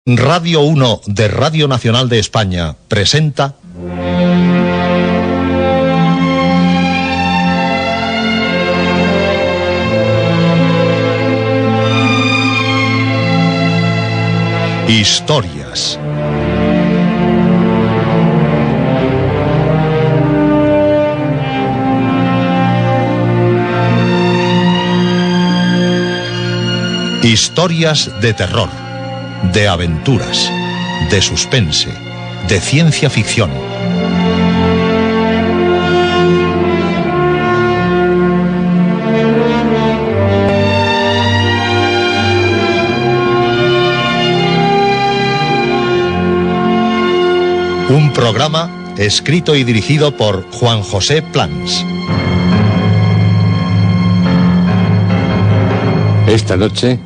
Radio 1 de Radio Nacional de España presenta Historias. Historias de terror, de aventuras, de suspense, de ciencia ficción. Un programa escrito y dirigido por Juan José Plans. Esta noche,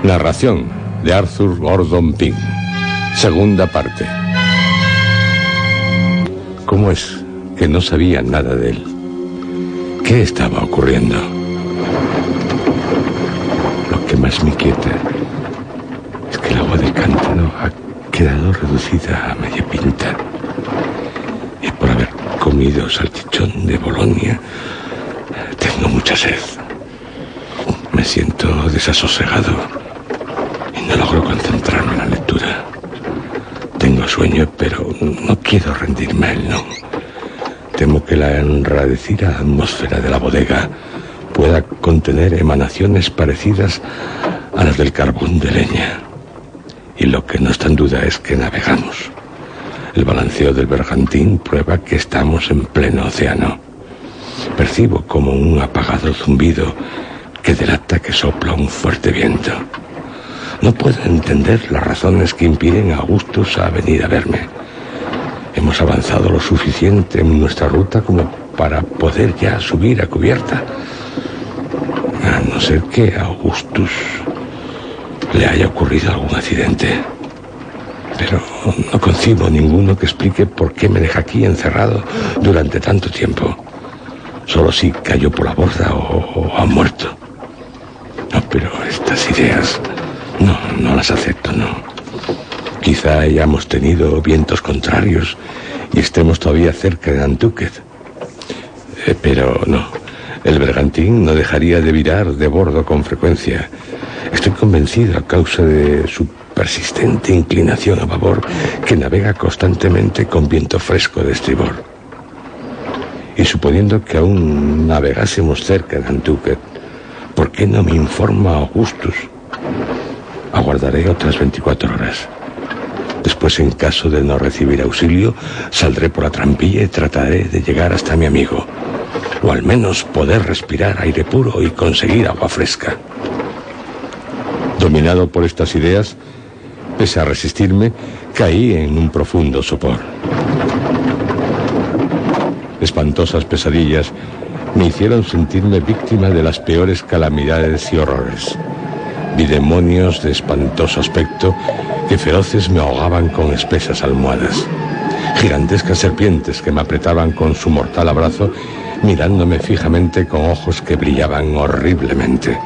narración de Arthur Gordon Pym, segunda parte. ¿Cómo es que no sabía nada de él? ¿Qué estaba ocurriendo? Lo que más me inquieta es que el agua del cántaro ha quedado reducida a media pinta. Y por haber comido salchichón de Bolonia, tengo mucha sed. Me siento desasosegado y no logro concentrarme en la lectura. Tengo sueño, pero no quiero rendirme a él, no. Temo que la enradecida atmósfera de la bodega pueda contener emanaciones parecidas a las del carbón de leña. Y lo que no está en duda es que navegamos. El balanceo del bergantín prueba que estamos en pleno océano. Percibo como un apagado zumbido que delata que sopla un fuerte viento. No puedo entender las razones que impiden a Augustus a venir a verme. Hemos avanzado lo suficiente en nuestra ruta como para poder ya subir a cubierta. A no ser que a Augustus le haya ocurrido algún accidente. Pero no concibo ninguno que explique por qué me deja aquí encerrado durante tanto tiempo. Solo si cayó por la borda o ha muerto. No, pero estas ideas no las acepto, no. Quizá hayamos tenido vientos contrarios y estemos todavía cerca de Nantucket. Pero no, el bergantín no dejaría de virar de bordo con frecuencia. Estoy convencido, a causa de su persistente inclinación a babor, que navega constantemente con viento fresco de estribor. Y suponiendo que aún navegásemos cerca de Nantucket, ¿por qué no me informa Augustus? Aguardaré otras 24 horas. Después, en caso de no recibir auxilio, saldré por la trampilla y trataré de llegar hasta mi amigo. O al menos poder respirar aire puro y conseguir agua fresca. Dominado por estas ideas, pese a resistirme, caí en un profundo sopor. Espantosas pesadillas me hicieron sentirme víctima de las peores calamidades y horrores. Vi demonios de espantoso aspecto que feroces me ahogaban con espesas almohadas. Gigantescas serpientes que me apretaban con su mortal abrazo, mirándome fijamente con ojos que brillaban horriblemente.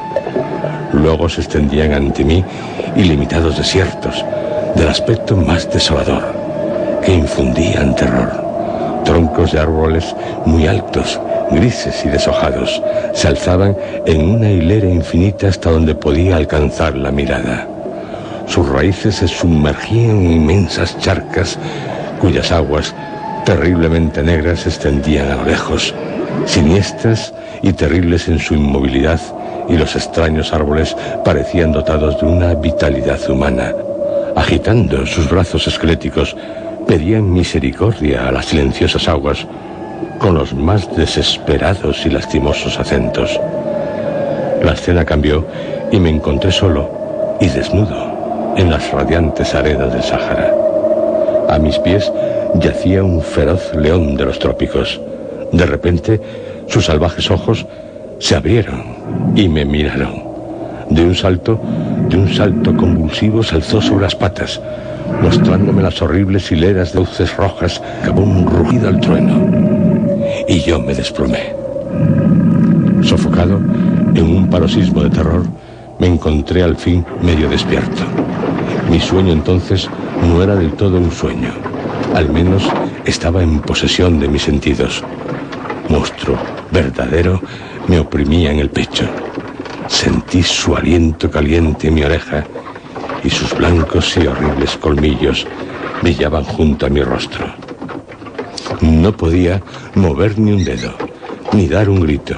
Luego se extendían ante mí ilimitados desiertos, del aspecto más desolador, que infundían terror. Troncos de árboles muy altos, grises y deshojados, se alzaban en una hilera infinita hasta donde podía alcanzar la mirada. Sus raíces se sumergían en inmensas charcas, cuyas aguas, terriblemente negras, se extendían a lo lejos, siniestras y terribles en su inmovilidad, y los extraños árboles parecían dotados de una vitalidad humana. Agitando sus brazos esqueléticos, pedían misericordia a las silenciosas aguas con los más desesperados y lastimosos acentos. La escena cambió y me encontré solo y desnudo en las radiantes arenas del Sáhara. A mis pies yacía un feroz león de los trópicos. De repente, sus salvajes ojos se abrieron y me miraron. De un salto convulsivo se alzó sobre las patas, mostrándome las horribles hileras de luces rojas, como un rugido al trueno. Y yo me desplomé. Sofocado en un paroxismo de terror, me encontré al fin medio despierto. Mi sueño entonces no era del todo un sueño. Al menos estaba en posesión de mis sentidos. Monstruo verdadero me oprimía en el pecho. Sentí su aliento caliente en mi oreja y sus blancos y horribles colmillos brillaban junto a mi rostro. No podía mover ni un dedo, ni dar un grito,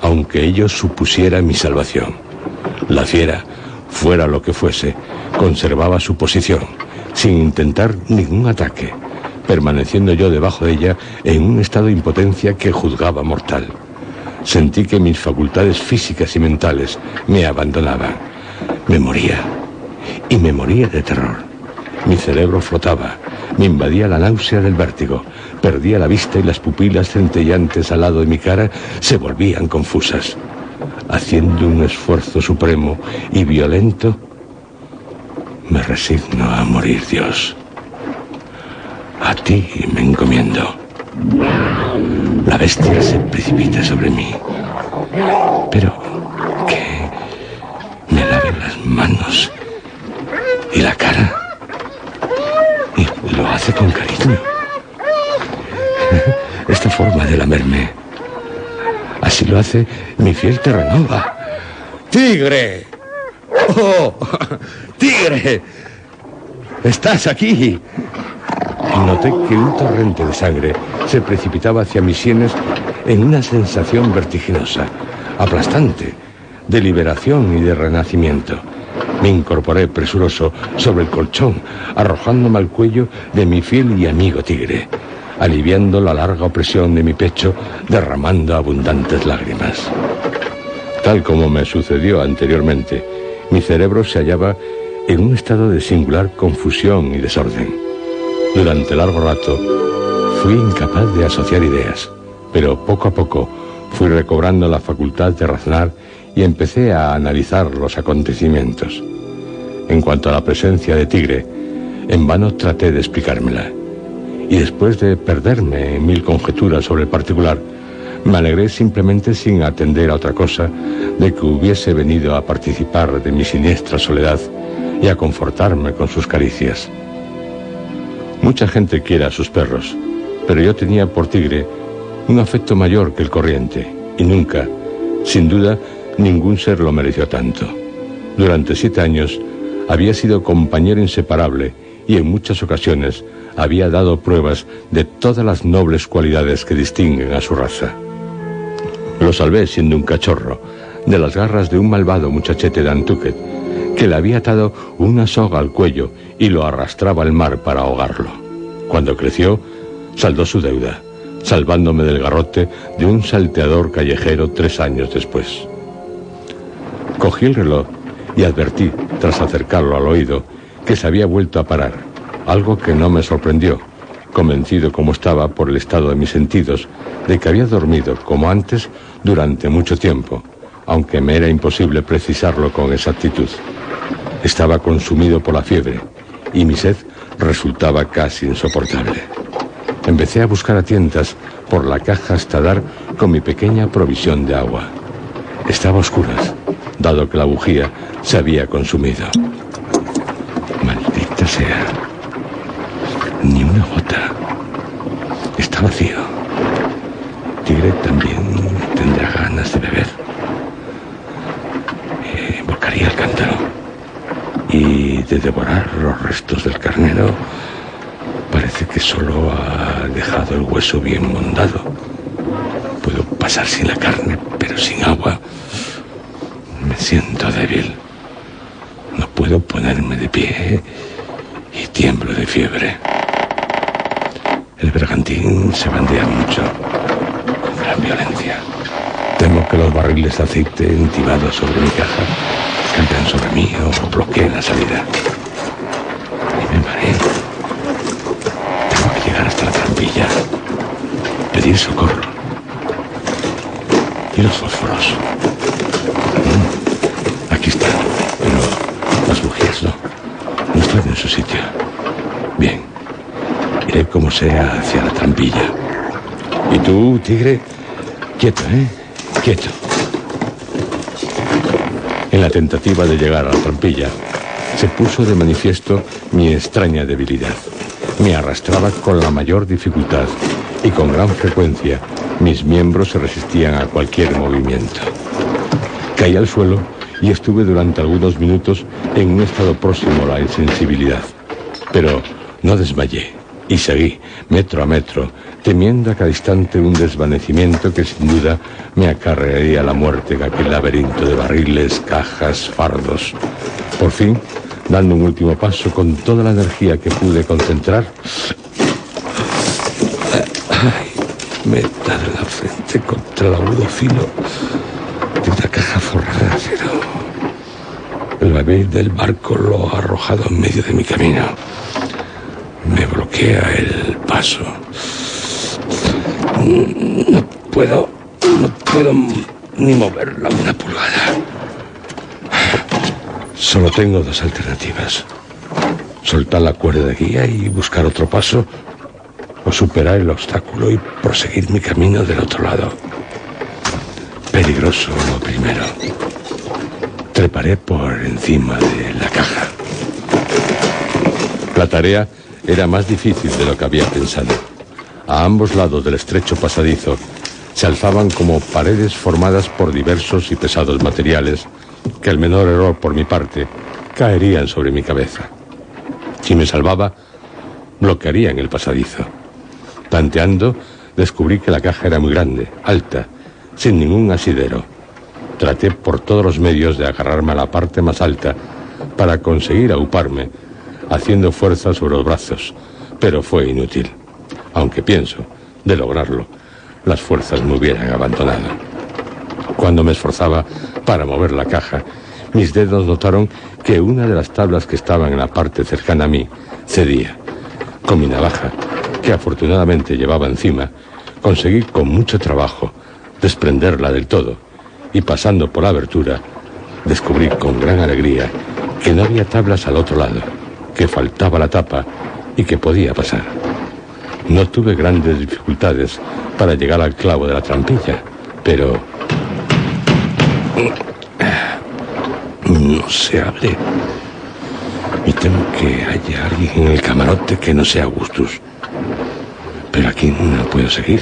aunque ello supusiera mi salvación. La fiera, fuera lo que fuese, conservaba su posición, sin intentar ningún ataque, permaneciendo yo debajo de ella en un estado de impotencia que juzgaba mortal. Sentí que mis facultades físicas y mentales me abandonaban. Me moría, y me moría de terror. Mi cerebro flotaba, me invadía la náusea del vértigo, perdía la vista y las pupilas centellantes al lado de mi cara se volvían confusas. Haciendo un esfuerzo supremo y violento, me resigno a morir, Dios. A ti me encomiendo. La bestia se precipita sobre mí, pero que me lave las manos y la cara, y lo hace con cariño. Esta forma de lamerme, así lo hace mi fiel Terranova. ¡Tigre! ¡Oh! ¡Tigre! ¡Estás aquí! Y noté que un torrente de sangre se precipitaba hacia mis sienes en una sensación vertiginosa, aplastante, de liberación y de renacimiento. Me incorporé presuroso sobre el colchón, arrojándome al cuello de mi fiel y amigo tigre, aliviando la larga opresión de mi pecho, derramando abundantes lágrimas. Tal como me sucedió anteriormente, mi cerebro se hallaba en un estado de singular confusión y desorden. Durante largo rato fui incapaz de asociar ideas, pero poco a poco fui recobrando la facultad de razonar y empecé a analizar los acontecimientos. En cuanto a la presencia de Tigre, en vano traté de explicármela. Y después de perderme en mil conjeturas sobre el particular, me alegré simplemente, sin atender a otra cosa, de que hubiese venido a participar de mi siniestra soledad y a confortarme con sus caricias. Mucha gente quiere a sus perros, pero yo tenía por Tigre un afecto mayor que el corriente, y nunca, sin duda, ningún ser lo mereció tanto. Durante 7 años había sido compañero inseparable y en muchas ocasiones había dado pruebas de todas las nobles cualidades que distinguen a su raza. Lo salvé siendo un cachorro de las garras de un malvado muchachete de Nantucket que le había atado una soga al cuello y lo arrastraba al mar para ahogarlo. Cuando creció, saldó su deuda, salvándome del garrote de un salteador callejero 3 años después. Cogí el reloj y advertí, tras acercarlo al oído, que se había vuelto a parar, algo que no me sorprendió, convencido como estaba por el estado de mis sentidos de que había dormido como antes durante mucho tiempo, aunque me era imposible precisarlo con exactitud. Estaba consumido por la fiebre y mi sed resultaba casi insoportable. Empecé a buscar a tientas por la caja hasta dar con mi pequeña provisión de agua. Estaba a oscuras, dado que la bujía se había consumido. Maldita sea. Ni una gota. Está vacío. Tigre también tendrá ganas de beber. Volcaría el cántaro y de devorar los restos del carnero. Parece que solo ha dejado el hueso bien mondado. Puedo pasar sin la carne, pero sin agua. Me siento débil. No puedo ponerme de pie y tiemblo de fiebre. El bergantín se bandea mucho, con gran violencia. Temo que los barriles de aceite entibados sobre mi caja caigan sobre mí o bloqueen la salida. Y me mareo. Tengo que llegar hasta la trampilla, pedir socorro. ¿Y los fósforos? Aquí están, pero las bujías no están en su sitio. Bien, iré como sea hacia la trampilla. Y tú, tigre, quieto, quieto. En la tentativa de llegar a la trampilla, se puso de manifiesto mi extraña debilidad. Me arrastraba con la mayor dificultad y con gran frecuencia mis miembros se resistían a cualquier movimiento. Caí al suelo y estuve durante algunos minutos en un estado próximo a la insensibilidad. Pero no desmayé y seguí, metro a metro, temiendo a cada instante un desvanecimiento que sin duda me acarrearía la muerte en aquel laberinto de barriles, cajas, fardos. Por fin, dando un último paso con toda la energía que pude concentrar, me he dado la frente contra el agudo filo de una caja forrada de acero. El vaivén del barco lo ha arrojado en medio de mi camino. Me bloquea el paso. No puedo ni moverla una pulgada. Solo tengo dos alternativas: soltar la cuerda de guía y buscar otro paso, o superar el obstáculo y proseguir mi camino del otro lado. Peligroso lo primero. Treparé por encima de la caja. La tarea era más difícil de lo que había pensado. A ambos lados del estrecho pasadizo se alzaban como paredes formadas por diversos y pesados materiales que al menor error por mi parte caerían sobre mi cabeza. Si me salvaba, bloquearían el pasadizo. Tanteando, descubrí que la caja era muy grande, alta, sin ningún asidero. Traté por todos los medios de agarrarme a la parte más alta para conseguir auparme, haciendo fuerza sobre los brazos, pero fue inútil. Aunque pienso, de lograrlo, las fuerzas me hubieran abandonado. Cuando me esforzaba para mover la caja, mis dedos notaron que una de las tablas que estaban en la parte cercana a mí cedía. Con mi navaja, que afortunadamente llevaba encima, conseguí con mucho trabajo desprenderla del todo, y pasando por la abertura, descubrí con gran alegría que no había tablas al otro lado, que faltaba la tapa y que podía pasar. No tuve grandes dificultades para llegar al clavo de la trampilla, pero no se abre. Y temo que haya alguien en el camarote que no sea Augustus. Pero aquí no puedo seguir.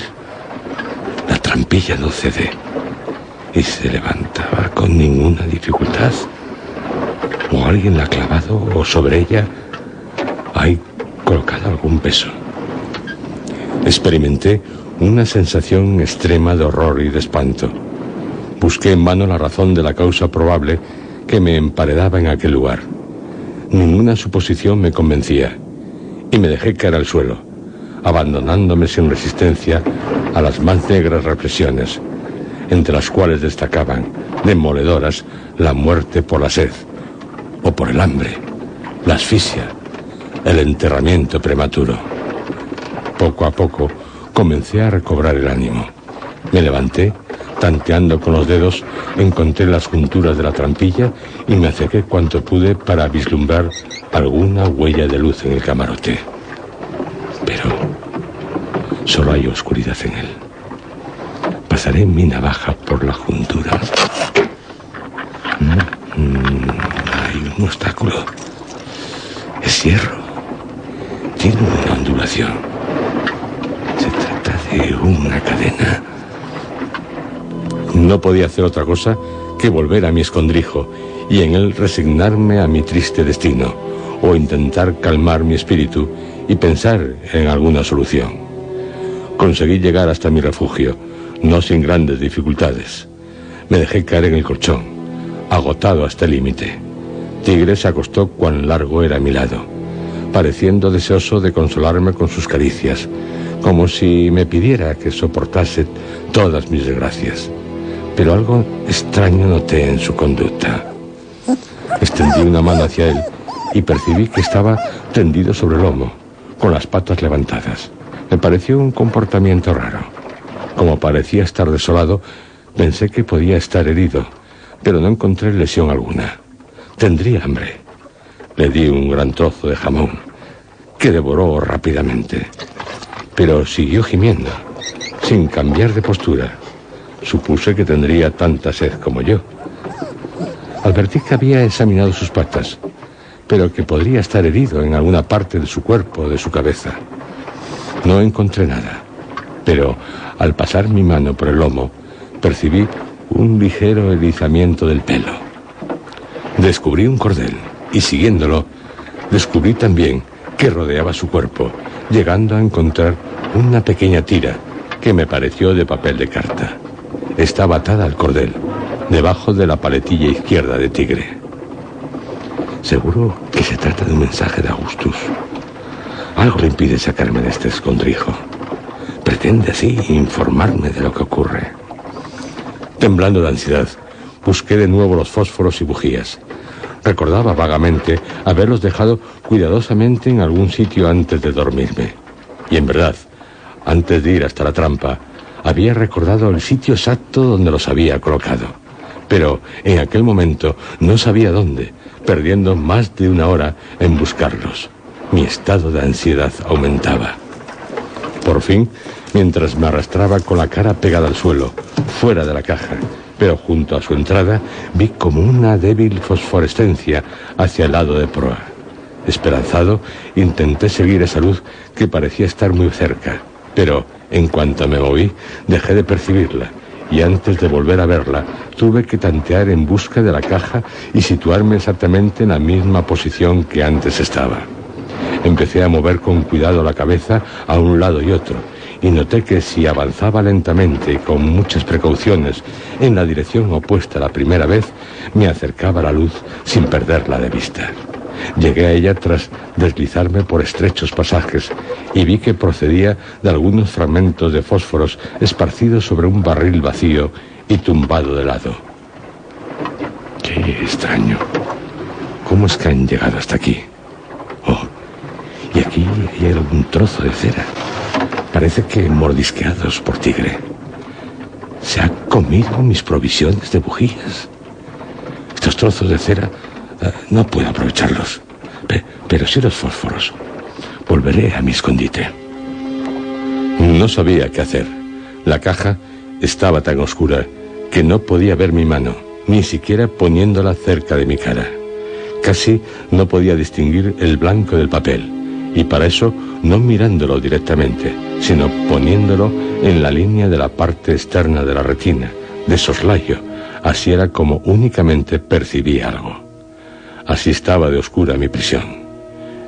La trampilla no cede y se levantaba con ninguna dificultad. O alguien la ha clavado o sobre ella hay colocado algún peso. Experimenté una sensación extrema de horror y de espanto. Busqué en vano la razón de la causa probable que me emparedaba en aquel lugar. Ninguna suposición me convencía y me dejé caer al suelo, abandonándome sin resistencia a las más negras represiones, entre las cuales destacaban, demoledoras, la muerte por la sed, o por el hambre, la asfixia, el enterramiento prematuro. Poco a poco comencé a recobrar el ánimo. Me levanté, tanteando con los dedos, encontré las junturas de la trampilla y me acerqué cuanto pude para vislumbrar alguna huella de luz en el camarote. Pero solo hay oscuridad en él. Pasaré mi navaja por la juntura. Hay un obstáculo. Es hierro. Tiene una ondulación. Se trata de una cadena. No podía hacer otra cosa que volver a mi escondrijo y en él resignarme a mi triste destino, o intentar calmar mi espíritu y pensar en alguna solución. Conseguí llegar hasta mi refugio, no sin grandes dificultades. Me dejé caer en el colchón, agotado hasta el límite. Tigre se acostó cuán largo era a mi lado, pareciendo deseoso de consolarme con sus caricias, como si me pidiera que soportase todas mis desgracias. Pero algo extraño noté en su conducta. Extendí una mano hacia él y percibí que estaba tendido sobre el lomo, con las patas levantadas. Me pareció un comportamiento raro. Como parecía estar desolado, pensé que podía estar herido, pero no encontré lesión alguna. Tendría hambre. Le di un gran trozo de jamón, que devoró rápidamente. Pero siguió gimiendo, sin cambiar de postura. Supuse que tendría tanta sed como yo. Advertí que había examinado sus patas, pero que podría estar herido en alguna parte de su cuerpo o de su cabeza. No encontré nada, pero al pasar mi mano por el lomo, percibí un ligero erizamiento del pelo. Descubrí un cordel y, siguiéndolo, descubrí también que rodeaba su cuerpo, llegando a encontrar una pequeña tira que me pareció de papel de carta. Estaba atada al cordel, debajo de la paletilla izquierda de Tigre. Seguro que se trata de un mensaje de Augustus. Algo le impide sacarme de este escondrijo. Pretende así informarme de lo que ocurre. Temblando de ansiedad, busqué de nuevo los fósforos y bujías. Recordaba vagamente haberlos dejado cuidadosamente en algún sitio antes de dormirme. Y en verdad, antes de ir hasta la trampa, había recordado el sitio exacto donde los había colocado. Pero en aquel momento no sabía dónde, perdiendo más de una hora en buscarlos. Mi estado de ansiedad aumentaba. Por fin, mientras me arrastraba con la cara pegada al suelo, fuera de la caja, pero junto a su entrada, vi como una débil fosforescencia hacia el lado de proa. Esperanzado, intenté seguir esa luz que parecía estar muy cerca, pero en cuanto me moví, dejé de percibirla, y antes de volver a verla, tuve que tantear en busca de la caja y situarme exactamente en la misma posición que antes estaba. Empecé a mover con cuidado la cabeza a un lado y otro, y noté que si avanzaba lentamente y con muchas precauciones en la dirección opuesta a la primera vez, me acercaba a la luz sin perderla de vista. Llegué a ella tras deslizarme por estrechos pasajes y vi que procedía de algunos fragmentos de fósforos esparcidos sobre un barril vacío y tumbado de lado. ¡Qué extraño! ¿Cómo es que han llegado hasta aquí? Oh, y aquí hay algún trozo de cera. Parece que mordisqueados por Tigre. Se ha comido mis provisiones de bujías. Estos trozos de cera no puedo aprovecharlos, pero sí los fósforos. Volveré a mi escondite. No sabía qué hacer. La caja estaba tan oscura que no podía ver mi mano, ni siquiera poniéndola cerca de mi cara. Casi no podía distinguir el blanco del papel, y para eso no mirándolo directamente, sino poniéndolo en la línea de la parte externa de la retina, de soslayo. Así era como únicamente percibía algo. Así estaba de oscura mi prisión.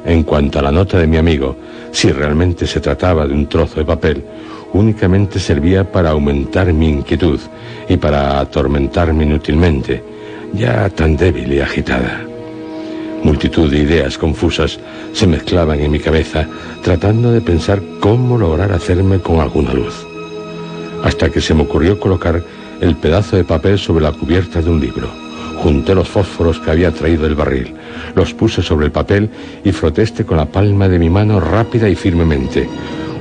En cuanto a la nota de mi amigo, si realmente se trataba de un trozo de papel, únicamente servía para aumentar mi inquietud y para atormentarme inútilmente, ya tan débil y agitada. Multitud de ideas confusas se mezclaban en mi cabeza, tratando de pensar cómo lograr hacerme con alguna luz. Hasta que se me ocurrió colocar el pedazo de papel sobre la cubierta de un libro. Junté los fósforos que había traído del barril, los puse sobre el papel y froté este con la palma de mi mano rápida y firmemente.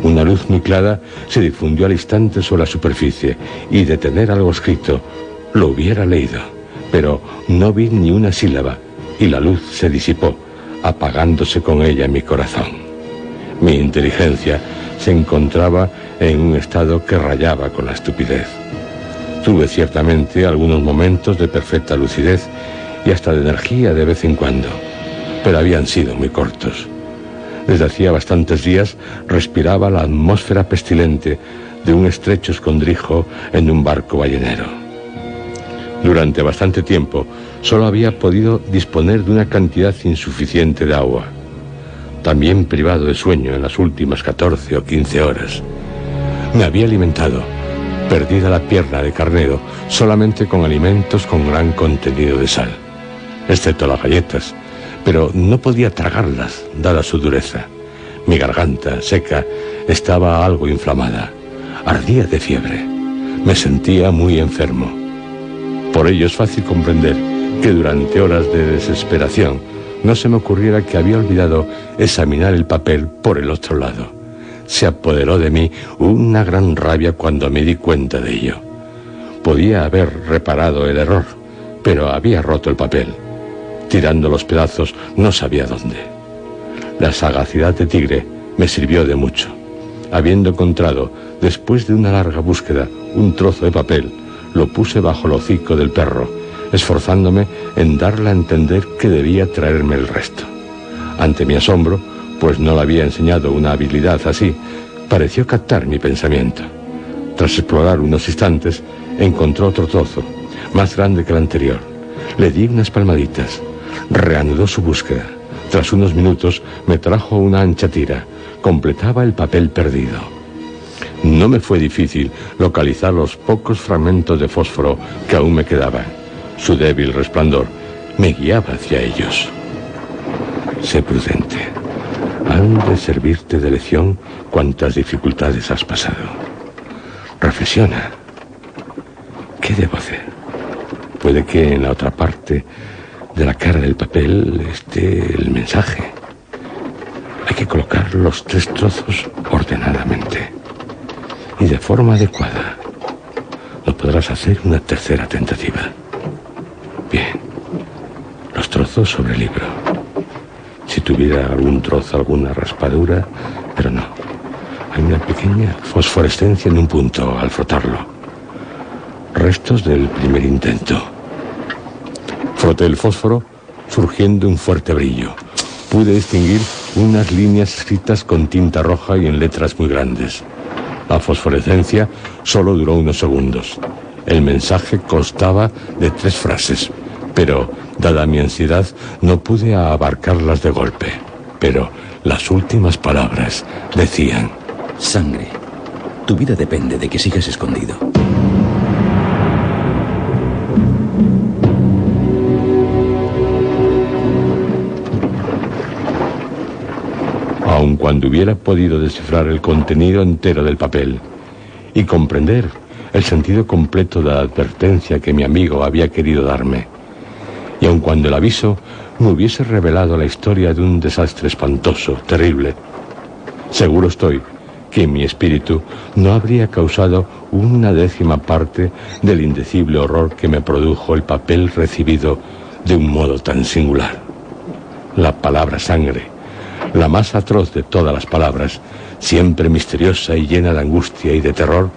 Una luz muy clara se difundió al instante sobre la superficie y de tener algo escrito, lo hubiera leído, pero no vi ni una sílaba y la luz se disipó, apagándose con ella mi corazón. Mi inteligencia se encontraba en un estado que rayaba con la estupidez. Tuve ciertamente algunos momentos de perfecta lucidez y hasta de energía de vez en cuando, pero habían sido muy cortos. Desde hacía bastantes días respiraba la atmósfera pestilente de un estrecho escondrijo en un barco ballenero. Durante bastante tiempo solo había podido disponer de una cantidad insuficiente de agua. También privado de sueño en las últimas 14 o 15 horas. Me había alimentado, perdida la pierna de carnero, solamente con alimentos con gran contenido de sal, excepto las galletas, pero no podía tragarlas, dada su dureza. Mi garganta, seca, estaba algo inflamada. Ardía de fiebre. Me sentía muy enfermo. Por ello es fácil comprender que durante horas de desesperación no se me ocurriera que había olvidado examinar el papel por el otro lado. Se apoderó de mí una gran rabia cuando me di cuenta de ello. Podía haber reparado el error, pero había roto el papel. Tirando los pedazos no sabía dónde. La sagacidad de Tigre me sirvió de mucho. Habiendo encontrado, después de una larga búsqueda, un trozo de papel, lo puse bajo el hocico del perro, esforzándome en darle a entender que debía traerme el resto. Ante mi asombro, pues no le había enseñado una habilidad así, pareció captar mi pensamiento. Tras explorar unos instantes, encontró otro trozo, más grande que el anterior. Le di unas palmaditas. Reanudó su búsqueda. Tras unos minutos me trajo una ancha tira. Completaba el papel perdido. No me fue difícil localizar los pocos fragmentos de fósforo que aún me quedaban. Su débil resplandor me guiaba hacia ellos. Sé prudente. Han de servirte de lección cuántas dificultades has pasado. Reflexiona. ¿Qué debo hacer? Puede que en la otra parte de la cara del papel esté el mensaje. Hay que colocar los 3 trozos ordenadamente y de forma adecuada. No podrás hacer una tercera tentativa. Bien, los trozos sobre el libro. Si tuviera algún trozo, alguna raspadura, pero no. Hay una pequeña fosforescencia en un punto al frotarlo. Restos del primer intento. Froté el fósforo, surgiendo un fuerte brillo. Pude distinguir unas líneas escritas con tinta roja y en letras muy grandes. La fosforescencia solo duró unos segundos. El mensaje constaba de 3 frases, pero, dada mi ansiedad, no pude abarcarlas de golpe. Pero las últimas palabras decían: Sangre. Tu vida depende de que sigas escondido. Aun cuando hubiera podido descifrar el contenido entero del papel y comprender el sentido completo de la advertencia que mi amigo había querido darme, y aun cuando el aviso me hubiese revelado la historia de un desastre espantoso, terrible, seguro estoy que mi espíritu no habría causado una 10ª parte del indecible horror que me produjo el papel recibido de un modo tan singular. La palabra sangre, la más atroz de todas las palabras, siempre misteriosa y llena de angustia y de terror,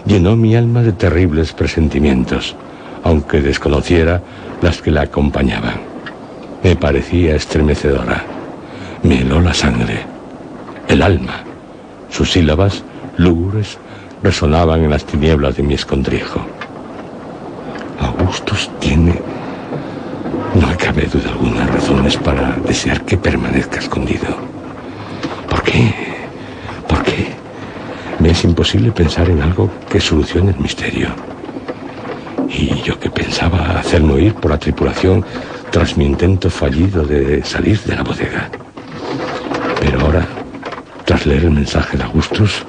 llenó mi alma de terribles presentimientos, aunque desconociera las que la acompañaban. Me parecía estremecedora. Me heló la sangre, el alma. Sus sílabas, lúgubres, resonaban en las tinieblas de mi escondrijo. Augustus tiene, no cabe duda alguna, razones para desear que permanezca escondido. ¿Por qué? ¿Por qué? Me es imposible pensar en algo que solucione el misterio. Y yo que pensaba hacerme oír por la tripulación tras mi intento fallido de salir de la bodega. Pero ahora, tras leer el mensaje de Augustus,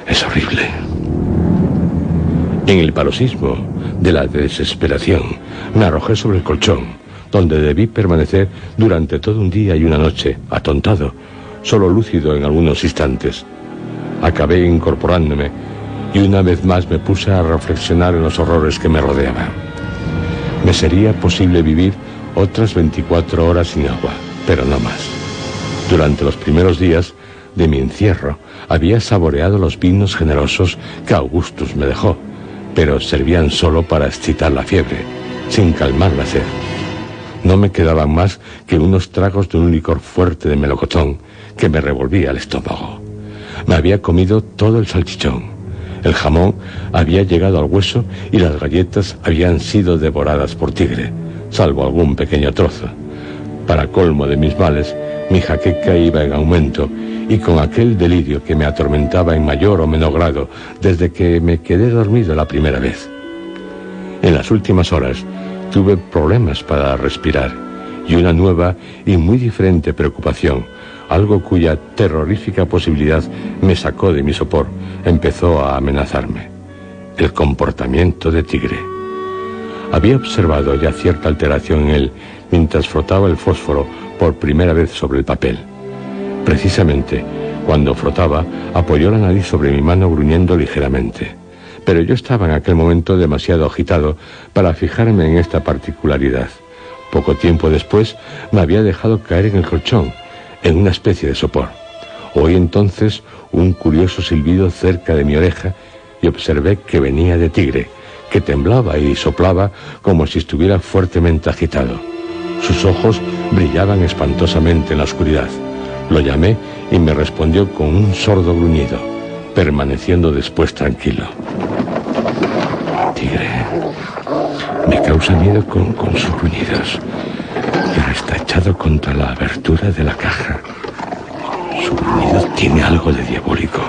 es horrible. En el paroxismo de la desesperación, me arrojé sobre el colchón, donde debí permanecer durante todo un día y una noche, atontado, solo lúcido en algunos instantes. Acabé incorporándome y una vez más me puse a reflexionar en los horrores que me rodeaban. Me sería posible vivir otras 24 horas sin agua, pero no más. Durante los primeros días de mi encierro había saboreado los vinos generosos que Augustus me dejó, pero servían solo para excitar la fiebre, sin calmar la sed. No me quedaban más que unos tragos de un licor fuerte de melocotón que me revolvía el estómago. Me había comido todo el salchichón. El jamón había llegado al hueso y las galletas habían sido devoradas por Tigre, salvo algún pequeño trozo. Para colmo de mis males, mi jaqueca iba en aumento, y con aquel delirio que me atormentaba en mayor o menor grado desde que me quedé dormido la primera vez. En las últimas horas tuve problemas para respirar y una nueva y muy diferente preocupación, algo cuya terrorífica posibilidad me sacó de mi sopor, empezó a amenazarme: el comportamiento de Tigre. Había observado ya cierta alteración en él mientras frotaba el fósforo por primera vez sobre el papel. Precisamente, cuando frotaba, apoyó la nariz sobre mi mano gruñendo ligeramente. Pero yo estaba en aquel momento demasiado agitado para fijarme en esta particularidad. Poco tiempo después me había dejado caer en el colchón, en una especie de sopor. Oí entonces un curioso silbido cerca de mi oreja y observé que venía de Tigre, que temblaba y soplaba como si estuviera fuertemente agitado. Sus ojos brillaban espantosamente en la oscuridad. Lo llamé y me respondió con un sordo gruñido, permaneciendo después tranquilo. Tigre, me causa miedo con sus gruñidos, pero está echado contra la abertura de la caja. Su gruñido tiene algo de diabólico.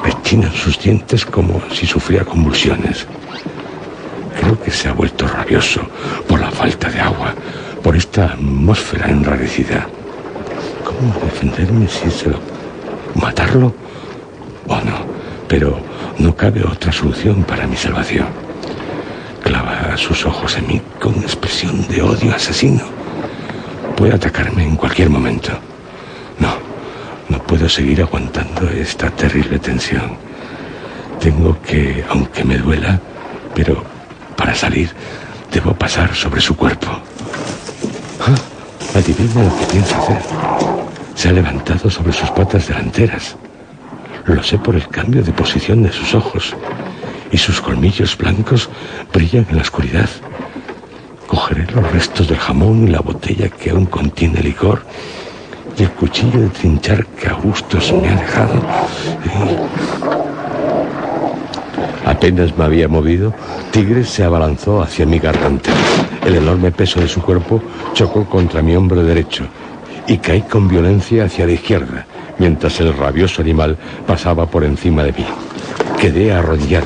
Rechinan sus dientes como si sufriera convulsiones. Creo que se ha vuelto rabioso por la falta de agua, por esta atmósfera enrarecida. ¿Cómo defenderme si se lo... matarlo? Oh, no, pero no cabe otra solución para mi salvación. Clava sus ojos en mí con expresión de odio asesino. Puede atacarme en cualquier momento. No puedo seguir aguantando esta terrible tensión. Tengo que, aunque me duela, pero para salir debo pasar sobre su cuerpo. Adivina lo que piensa hacer. Se ha levantado sobre sus patas delanteras. Lo sé por el cambio de posición de sus ojos. Y sus colmillos blancos brillan en la oscuridad. Cogeré los restos del jamón y la botella que aún contiene licor y el cuchillo de trinchar que Augustus me ha dejado. Apenas me había movido, Tigre se abalanzó hacia mi garganta. El enorme peso de su cuerpo chocó contra mi hombro derecho y caí con violencia hacia la izquierda, mientras el rabioso animal pasaba por encima de mí. Quedé arrodillado,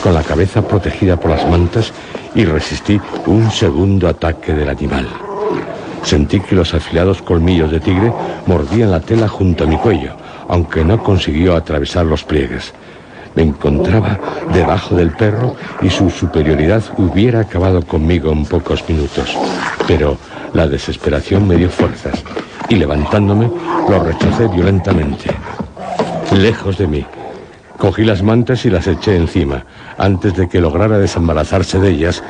con la cabeza protegida por las mantas, y resistí un segundo ataque del animal. Sentí que los afilados colmillos de Tigre mordían la tela junto a mi cuello, aunque no consiguió atravesar los pliegues. Me encontraba debajo del perro y su superioridad hubiera acabado conmigo en pocos minutos. Pero la desesperación me dio fuerzas y, levantándome, lo rechacé violentamente. Lejos de mí, cogí las mantas y las eché encima. Antes de que lograra desembarazarse de ellas,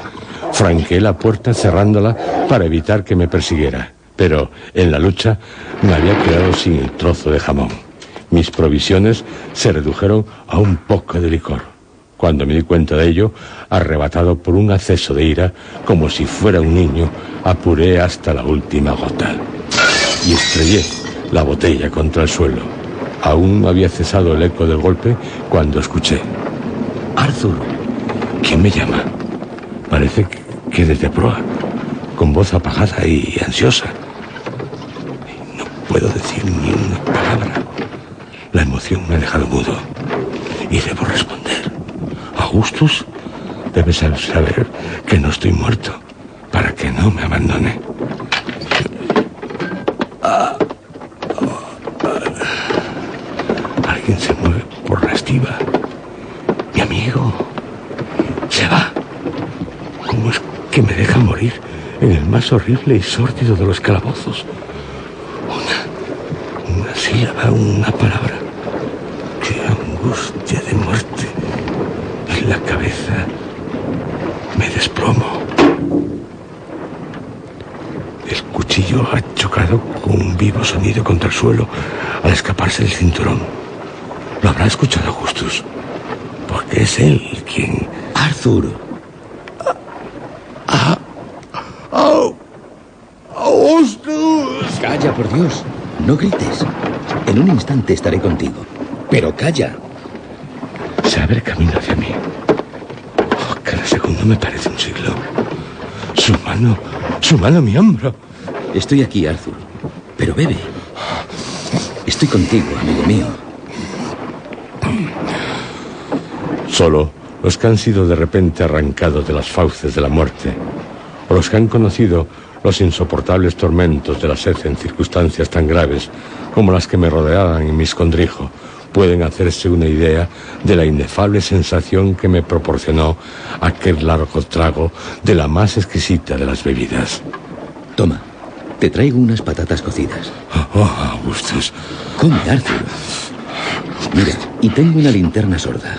franqueé la puerta cerrándola para evitar que me persiguiera. Pero en la lucha me había quedado sin el trozo de jamón. Mis provisiones se redujeron a un poco de licor. Cuando me di cuenta de ello, arrebatado por un acceso de ira, como si fuera un niño, apuré hasta la última gota y estrellé la botella contra el suelo. Aún no había cesado el eco del golpe cuando escuché: Arthur. ¿Quién me llama? Parece que desde proa, con voz apagada y ansiosa. No puedo decir ni una palabra. La emoción me ha dejado mudo y debo responder. Augustus, debes saber que no estoy muerto, para que no me abandone. Alguien se mueve por la estiba. Mi amigo se va. ¿Cómo es que me deja morir en el más horrible y sórdido de los calabozos? Una sílaba, una palabra. ¡Qué angustia de muerte! En la cabeza me desplomo. El cuchillo ha chocado con un vivo sonido contra el suelo al escaparse del cinturón. Lo habrá escuchado Augustus, porque es él quien... Arthur. ¡Augustus! Calla, por Dios. No grites. En un instante estaré contigo. Pero calla. Se abre camino hacia mí. Cada segundo me parece un siglo. Su mano, mi hombro. Estoy aquí, Arthur. Pero bebe. Estoy contigo, amigo mío. Solo los que han sido de repente arrancados de las fauces de la muerte, o los que han conocido los insoportables tormentos de la sed en circunstancias tan graves como las que me rodeaban en mi escondrijo, pueden hacerse una idea de la inefable sensación que me proporcionó aquel largo trago de la más exquisita de las bebidas. Toma, te traigo unas patatas cocidas. Augustus. Come, Arthur. Mira, y tengo una linterna sorda.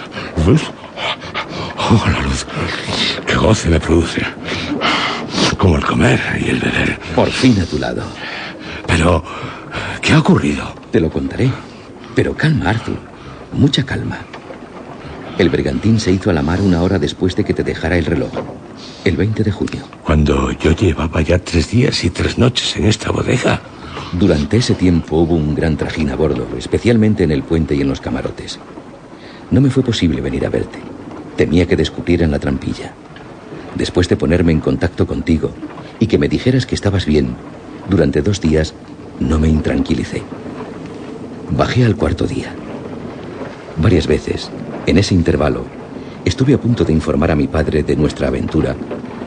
¿Luz? La luz. ¡Qué goce me produce! Como el comer y el beber. Por fin a tu lado. Pero, ¿qué ha ocurrido? Te lo contaré. Pero calma, Arthur. Mucha calma. El bergantín se hizo a la mar 1 hora después de que te dejara el reloj, el 20 de junio. Cuando yo llevaba ya 3 días y 3 noches en esta bodega. Durante ese tiempo hubo un gran trajín a bordo, especialmente en el puente y en los camarotes. No me fue posible venir a verte. Temía que descubrieran la trampilla. Después de ponerme en contacto contigo y que me dijeras que estabas bien, durante 2 días no me intranquilicé. Bajé al 4.º día. Varias veces, en ese intervalo, estuve a punto de informar a mi padre de nuestra aventura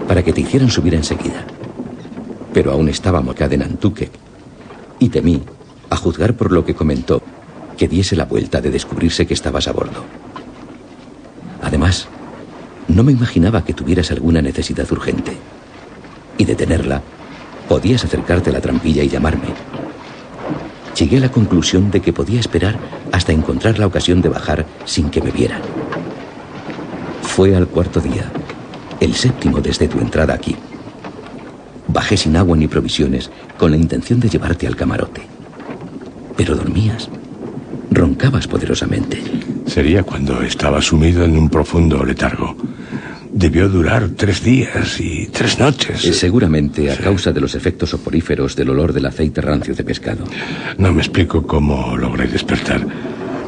para que te hicieran subir enseguida. Pero aún estábamos acá de Nantucket y temí, a juzgar por lo que comentó, que diese la vuelta de descubrirse que estabas a bordo. Además, no me imaginaba que tuvieras alguna necesidad urgente. Y de tenerla, podías acercarte a la trampilla y llamarme. Llegué a la conclusión de que podía esperar hasta encontrar la ocasión de bajar sin que me vieran. Fue al 4.º día, el 7.º desde tu entrada aquí. Bajé sin agua ni provisiones con la intención de llevarte al camarote. Pero dormías. Roncabas poderosamente. Sería cuando estaba sumido en un profundo letargo. Debió durar 3 días y 3 noches. Seguramente a causa de los efectos soporíferos del olor del aceite rancio de pescado. No me explico cómo logré despertar.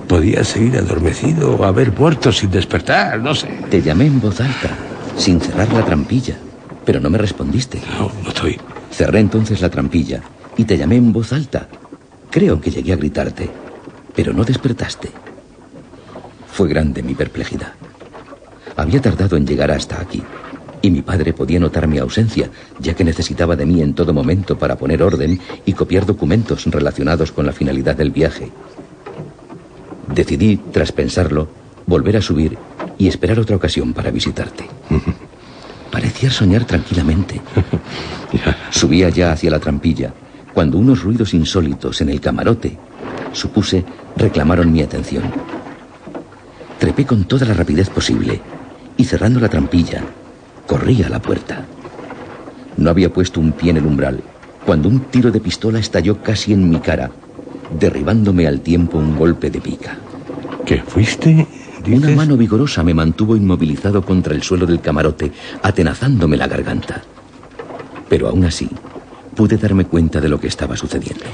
Podía seguir adormecido o haber muerto sin despertar, no sé. Te llamé en voz alta, sin cerrar la trampilla, pero no me respondiste. No estoy. Cerré entonces la trampilla y te llamé en voz alta. Creo que llegué a gritarte, pero no despertaste. Fue grande mi perplejidad. Había tardado en llegar hasta aquí, y mi padre podía notar mi ausencia, ya que necesitaba de mí en todo momento para poner orden y copiar documentos relacionados con la finalidad del viaje. Decidí, tras pensarlo, volver a subir y esperar otra ocasión para visitarte. Parecías soñar tranquilamente. Subía ya hacia la trampilla, cuando unos ruidos insólitos en el camarote, supuse, reclamaron mi atención. Trepé con toda la rapidez posible y, cerrando la trampilla, corrí a la puerta. No había puesto un pie en el umbral cuando un tiro de pistola estalló casi en mi cara, derribándome al tiempo un golpe de pica. ¿Qué fuiste? ¿Dices? Una mano vigorosa me mantuvo inmovilizado contra el suelo del camarote, atenazándome la garganta. Pero aún así, pude darme cuenta de lo que estaba sucediendo.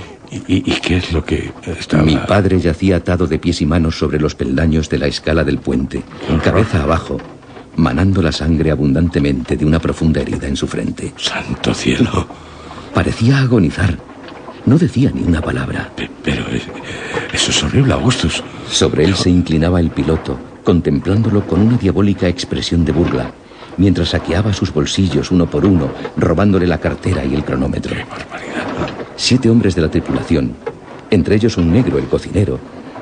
¿Y qué es lo que estaba...? Mi padre yacía atado de pies y manos sobre los peldaños de la escala del puente, cabeza abajo, manando la sangre abundantemente de una profunda herida en su frente. ¡Santo cielo! Parecía agonizar. No decía ni una palabra. Pero eso es horrible, Augustus. Sobre él se inclinaba el piloto, contemplándolo con una diabólica expresión de burla, mientras saqueaba sus bolsillos uno por uno, robándole la cartera y el cronómetro. ¡Qué barbaridad! 7 hombres de la tripulación, entre ellos un negro, el cocinero,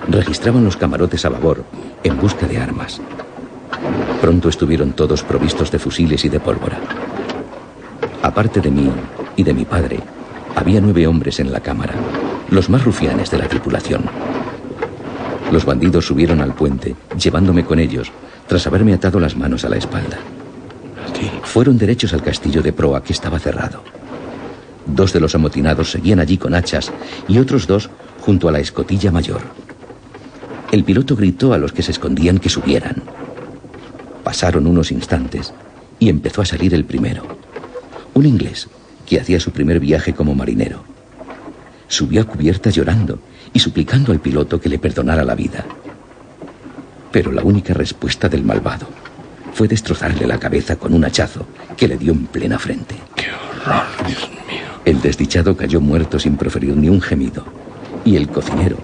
registraban los camarotes a babor, en busca de armas. Pronto estuvieron todos provistos de fusiles y de pólvora. Aparte de mí y de mi padre, había 9 hombres en la cámara, los más rufianes de la tripulación. Los bandidos subieron al puente, llevándome con ellos, tras haberme atado las manos a la espalda. Fueron derechos al castillo de proa, que estaba cerrado. 2 de los amotinados seguían allí con hachas y otros 2 junto a la escotilla mayor. El piloto gritó a los que se escondían que subieran. Pasaron unos instantes y empezó a salir el primero, un inglés que hacía su primer viaje como marinero. Subió a cubierta llorando y suplicando al piloto que le perdonara la vida. Pero la única respuesta del malvado fue destrozarle la cabeza con un hachazo que le dio en plena frente. ¡Qué horror, Dios mío! El desdichado cayó muerto sin proferir ni un gemido, y el cocinero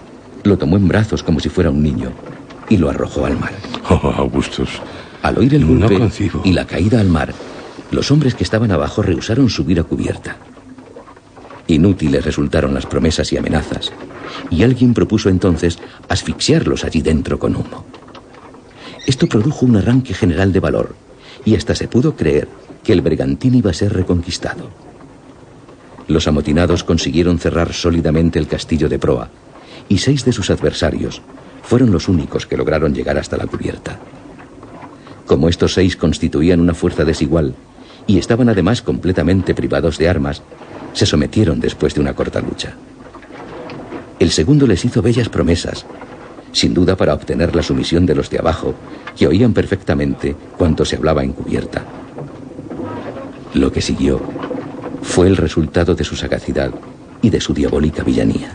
lo tomó en brazos como si fuera un niño y lo arrojó al mar. ¡Oh, Augustus! Al oír el golpe No concibo. y la caída al mar, los hombres que estaban abajo rehusaron subir a cubierta. Inútiles resultaron las promesas y amenazas, y alguien propuso entonces asfixiarlos allí dentro con humo. Esto produjo un arranque general de valor, y hasta se pudo creer que el bergantín iba a ser reconquistado. Los amotinados consiguieron cerrar sólidamente el castillo de proa, y 6 de sus adversarios fueron los únicos que lograron llegar hasta la cubierta. Como estos 6 constituían una fuerza desigual, y estaban además completamente privados de armas, se sometieron después de una corta lucha. El segundo les hizo bellas promesas, sin duda para obtener la sumisión de los de abajo, que oían perfectamente cuanto se hablaba en cubierta. Lo que siguió fue el resultado de su sagacidad y de su diabólica villanía.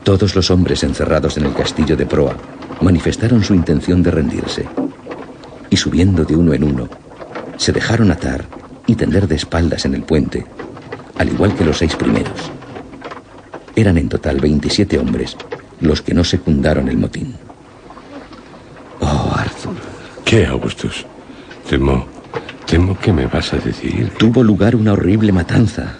Todos los hombres encerrados en el castillo de proa manifestaron su intención de rendirse, y subiendo de uno en uno, se dejaron atar y tender de espaldas en el puente, al igual que los 6 primeros. Eran en total 27 hombres los que no secundaron el motín. Oh, Arthur. ¿Qué, Augustus? Temo que me vas a decir. Tuvo lugar una horrible matanza.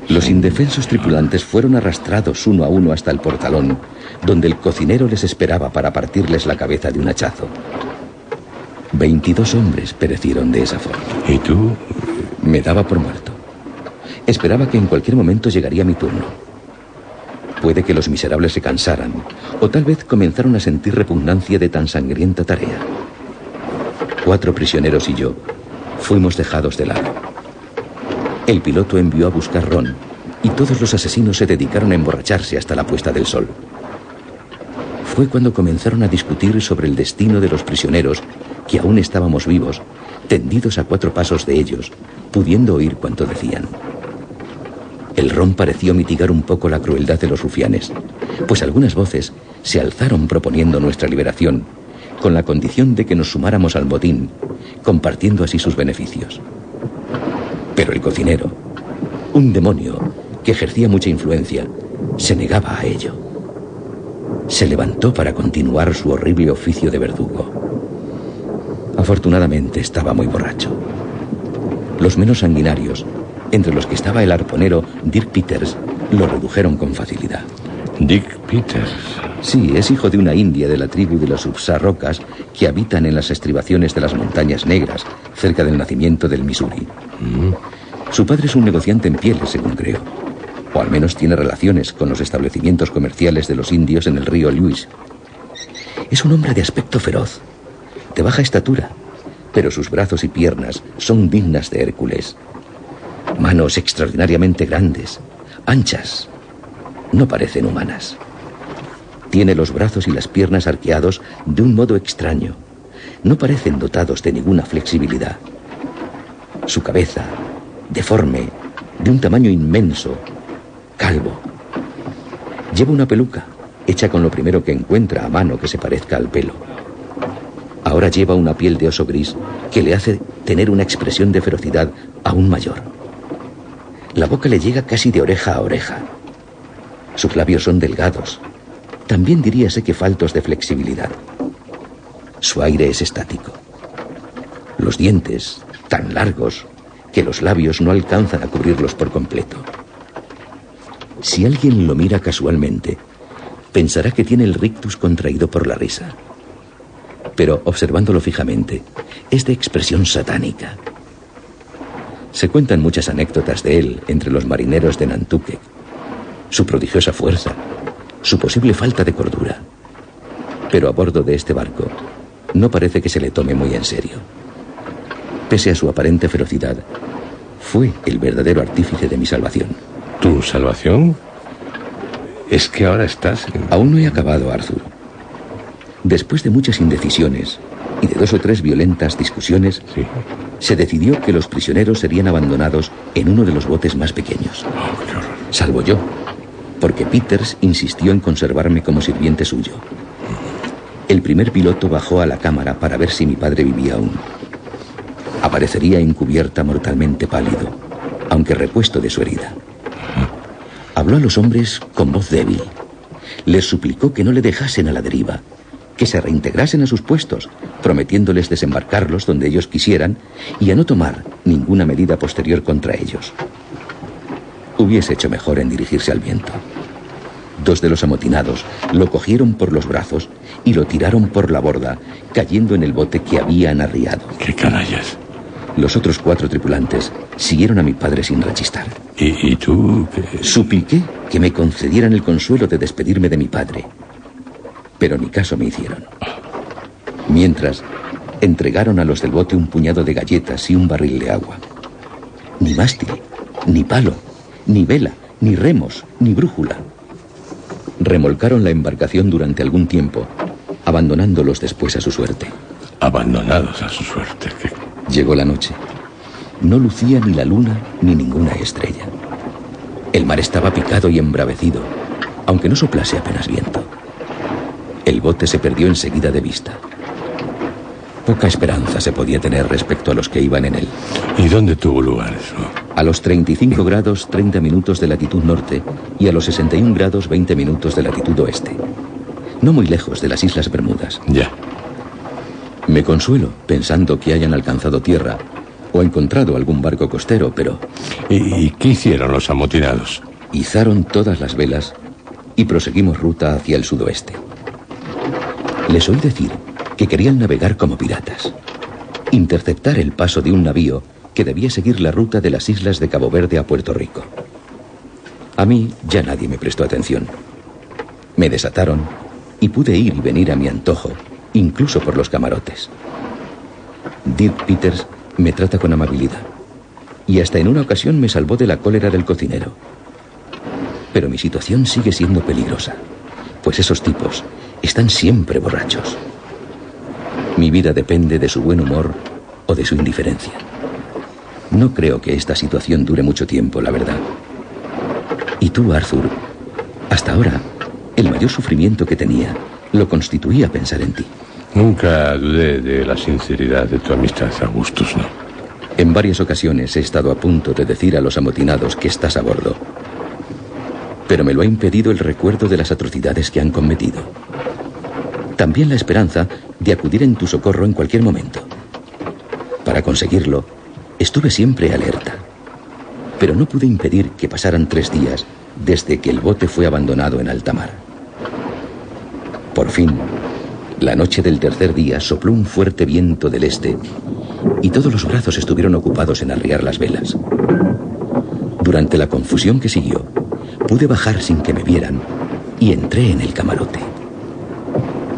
Los indefensos tripulantes fueron arrastrados uno a uno hasta el portalón, donde el cocinero les esperaba para partirles la cabeza de un hachazo. 22 hombres perecieron de esa forma. ¿Y tú? Me daba por muerto. Esperaba que en cualquier momento llegaría mi turno. Puede que los miserables se cansaran, o tal vez comenzaron a sentir repugnancia de tan sangrienta tarea. 4 prisioneros y yo fuimos dejados de lado. El piloto envió a buscar ron, y todos los asesinos se dedicaron a emborracharse hasta la puesta del sol. Fue cuando comenzaron a discutir sobre el destino de los prisioneros, que aún estábamos vivos, tendidos a 4 pasos de ellos, pudiendo oír cuanto decían. El ron pareció mitigar un poco la crueldad de los rufianes, pues algunas voces se alzaron proponiendo nuestra liberación, con la condición de que nos sumáramos al motín, compartiendo así sus beneficios. Pero el cocinero, un demonio que ejercía mucha influencia, se negaba a ello. Se levantó para continuar su horrible oficio de verdugo. Afortunadamente estaba muy borracho. Los menos sanguinarios, entre los que estaba el arponero Dirk Peters, lo redujeron con facilidad. Dirk Peters. Sí, es hijo de una india de la tribu de los Upsarocas que habitan en las estribaciones de las Montañas Negras, cerca del nacimiento del Missouri. Su padre es un negociante en pieles, según creo, o al menos tiene relaciones con los establecimientos comerciales de los indios en el río Lewis. Es un hombre de aspecto feroz, de baja estatura, pero sus brazos y piernas son dignas de Hércules. Manos extraordinariamente grandes, anchas, no parecen humanas. Tiene los brazos y las piernas arqueados de un modo extraño. No parecen dotados de ninguna flexibilidad. Su cabeza, deforme, de un tamaño inmenso, calvo. Lleva una peluca, hecha con lo primero que encuentra a mano que se parezca al pelo. Ahora lleva una piel de oso gris que le hace tener una expresión de ferocidad aún mayor. La boca le llega casi de oreja a oreja. Sus labios son delgados. También diríase que faltos de flexibilidad. Su aire es estático. Los dientes, tan largos, que los labios no alcanzan a cubrirlos por completo. Si alguien lo mira casualmente, pensará que tiene el rictus contraído por la risa. Pero observándolo fijamente, es de expresión satánica. Se cuentan muchas anécdotas de él entre los marineros de Nantucket. Su prodigiosa fuerza, su posible falta de cordura. Pero a bordo de este barco, no parece que se le tome muy en serio. Pese a su aparente ferocidad, fue el verdadero artífice de mi salvación. ¿Tu salvación? Es que ahora estás en... Aún no he acabado, Arthur. Después de muchas indecisiones y de 2 o 3 violentas discusiones, Sí. se decidió que los prisioneros serían abandonados en uno de los botes más pequeños. Oh, qué horror. Salvo yo, porque Peters insistió en conservarme como sirviente suyo. El primer piloto bajó a la cámara para ver si mi padre vivía aún. Aparecería encubierta, mortalmente pálido, aunque repuesto de su herida. Habló a los hombres con voz débil. Les suplicó que no le dejasen a la deriva, que se reintegrasen a sus puestos, prometiéndoles desembarcarlos donde ellos quisieran y a no tomar ninguna medida posterior contra ellos. Hubiese hecho mejor en dirigirse al viento. 2 de los amotinados lo cogieron por los brazos y lo tiraron por la borda, cayendo en el bote que habían arriado. ¡Qué canallas! Los otros 4 tripulantes siguieron a mi padre sin rechistar. ¿Y tú qué? Supliqué que me concedieran el consuelo de despedirme de mi padre, pero ni caso me hicieron. Mientras, entregaron a los del bote un puñado de galletas y un barril de agua. Ni mástil, ni palo, ni vela, ni remos, ni brújula. Remolcaron la embarcación durante algún tiempo, abandonándolos después a su suerte. Abandonados a su suerte. Llegó la noche. No lucía ni la luna ni ninguna estrella. El mar estaba picado y embravecido, aunque no soplase apenas viento. El bote se perdió enseguida de vista. Poca esperanza se podía tener respecto a los que iban en él. ¿Y dónde tuvo lugar eso? A los 35 grados 30 minutos de latitud norte y a los 61 grados 20 minutos de latitud oeste. No muy lejos de las Islas Bermudas. Ya. Me consuelo pensando que hayan alcanzado tierra o encontrado algún barco costero, pero... ¿Y qué hicieron los amotinados? Izaron todas las velas y proseguimos ruta hacia el sudoeste. Les oí decir que querían navegar como piratas, interceptar el paso de un navío que debía seguir la ruta de las islas de Cabo Verde a Puerto Rico. A mí ya nadie me prestó atención. Me desataron y pude ir y venir a mi antojo, incluso por los camarotes. Dirk Peters me trata con amabilidad y hasta en una ocasión me salvó de la cólera del cocinero. Pero mi situación sigue siendo peligrosa, pues esos tipos están siempre borrachos. Mi vida depende de su buen humor o de su indiferencia. No creo que esta situación dure mucho tiempo, la verdad. Y tú, Arthur, hasta ahora, el mayor sufrimiento que tenía lo constituía pensar en ti. Nunca dudé de la sinceridad de tu amistad, Augustus, ¿no? En varias ocasiones he estado a punto de decir a los amotinados que estás a bordo. Pero me lo ha impedido el recuerdo de las atrocidades que han cometido. También la esperanza de acudir en tu socorro en cualquier momento. Para conseguirlo, estuve siempre alerta. Pero no pude impedir que pasaran 3 días desde que el bote fue abandonado en alta mar. Por fin, la noche del tercer día sopló un fuerte viento del este y todos los brazos estuvieron ocupados en arriar las velas. Durante la confusión que siguió, pude bajar sin que me vieran y entré en el camarote.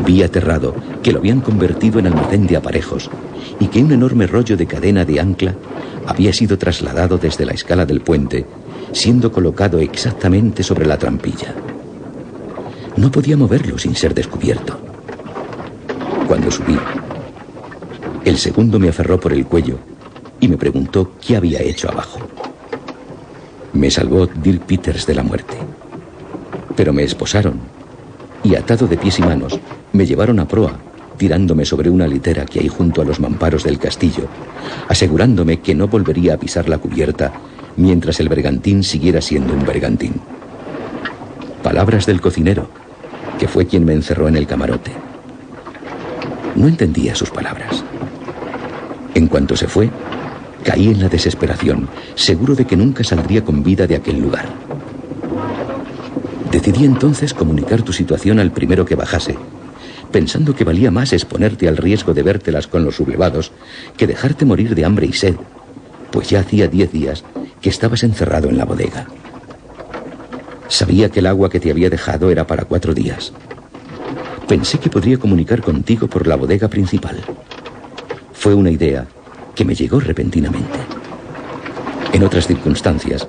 Vi aterrado que lo habían convertido en almacén de aparejos y que un enorme rollo de cadena de ancla había sido trasladado desde la escala del puente, siendo colocado exactamente sobre la trampilla. No podía moverlo sin ser descubierto. Cuando subí, el segundo me aferró por el cuello y me preguntó qué había hecho abajo. Me salvó Dirk Peters de la muerte. Pero me esposaron y, atado de pies y manos, me llevaron a proa, tirándome sobre una litera que hay junto a los mamparos del castillo, asegurándome que no volvería a pisar la cubierta mientras el bergantín siguiera siendo un bergantín. Palabras del cocinero, que fue quien me encerró en el camarote. No entendía sus palabras. En cuanto se fue, caí en la desesperación, seguro de que nunca saldría con vida de aquel lugar. Decidí entonces comunicar tu situación al primero que bajase, pensando que valía más exponerte al riesgo de vértelas con los sublevados que dejarte morir de hambre y sed, pues ya hacía 10 días que estabas encerrado en la bodega. Sabía que el agua que te había dejado era para 4 días. Pensé que podría comunicar contigo por la bodega principal. Fue una idea que me llegó repentinamente. En otras circunstancias,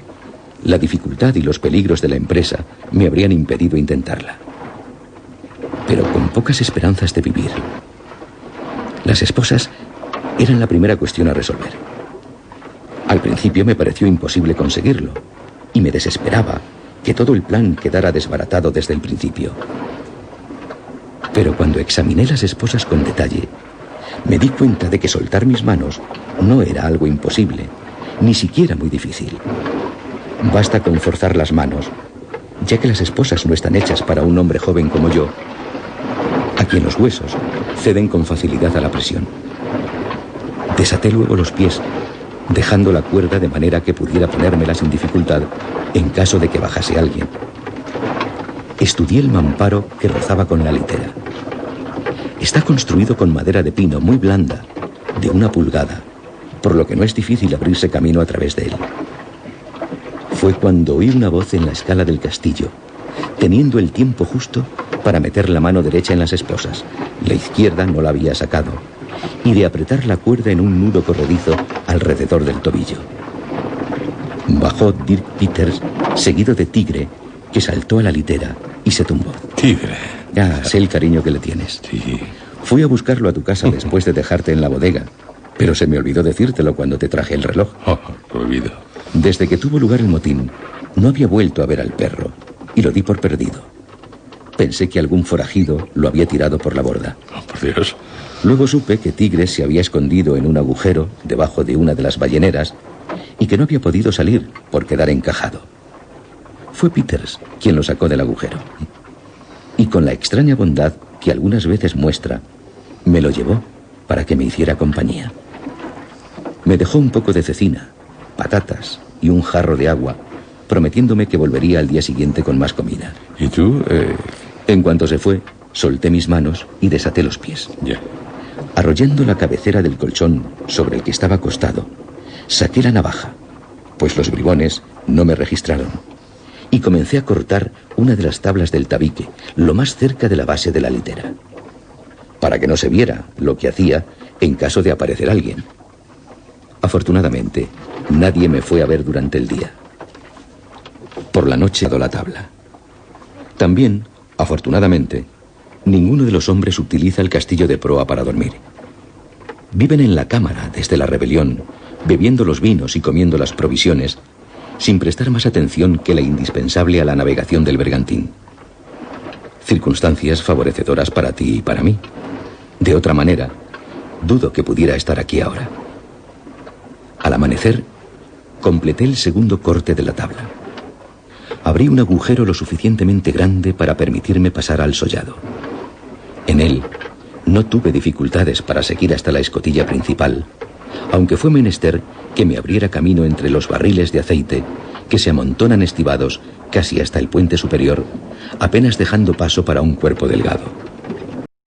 la dificultad y los peligros de la empresa me habrían impedido intentarla. Pero con pocas esperanzas de vivir. Las esposas eran la primera cuestión a resolver. Al principio me pareció imposible conseguirlo, y me desesperaba que todo el plan quedara desbaratado desde el principio. Pero cuando examiné las esposas con detalle, me di cuenta de que soltar mis manos no era algo imposible, ni siquiera muy difícil. Basta con forzar las manos, ya que las esposas no están hechas para un hombre joven como yo, a quien los huesos ceden con facilidad a la presión. Desaté luego los pies, dejando la cuerda de manera que pudiera ponérmela sin dificultad en caso de que bajase alguien. Estudié el mamparo que rozaba con la litera. Está construido con madera de pino muy blanda, de 1 pulgada, por lo que no es difícil abrirse camino a través de él. Fue cuando oí una voz en la escala del castillo, teniendo el tiempo justo para meter la mano derecha en las esposas, la izquierda no la había sacado, y de apretar la cuerda en un nudo corredizo alrededor del tobillo. Bajó Dirk Peters, seguido de Tigre, que saltó a la litera y se tumbó. Tigre. Ya sé el cariño que le tienes. Sí. Fui a buscarlo a tu casa después de dejarte en la bodega, pero se me olvidó decírtelo cuando te traje el reloj. Oh, lo olvido. Desde que tuvo lugar el motín, no había vuelto a ver al perro y lo di por perdido. Pensé que algún forajido lo había tirado por la borda. Oh, por Dios. Luego supe que Tigre se había escondido en un agujero debajo de una de las balleneras y que no había podido salir por quedar encajado. Fue Peters quien lo sacó del agujero. Y con la extraña bondad que algunas veces muestra, me lo llevó para que me hiciera compañía. Me dejó un poco de cecina, patatas y un jarro de agua, prometiéndome que volvería al día siguiente con más comida. ¿Y tú? En cuanto se fue, solté mis manos y desaté los pies. Ya. Arrollando la cabecera del colchón sobre el que estaba acostado, saqué la navaja, pues los bribones no me registraron, y comencé a cortar una de las tablas del tabique, lo más cerca de la base de la litera, para que no se viera lo que hacía en caso de aparecer alguien. Afortunadamente, nadie me fue a ver durante el día. Por la noche do la tabla. También, afortunadamente, ninguno de los hombres utiliza el castillo de proa para dormir. Viven en la cámara desde la rebelión, bebiendo los vinos y comiendo las provisiones, sin prestar más atención que la indispensable a la navegación del bergantín. Circunstancias favorecedoras para ti y para mí. De otra manera, dudo que pudiera estar aquí ahora. Al amanecer, completé el segundo corte de la tabla. Abrí un agujero lo suficientemente grande para permitirme pasar al sollado. En él no tuve dificultades para seguir hasta la escotilla principal, aunque fue menester que me abriera camino entre los barriles de aceite que se amontonan estivados casi hasta el puente superior, apenas dejando paso para un cuerpo delgado.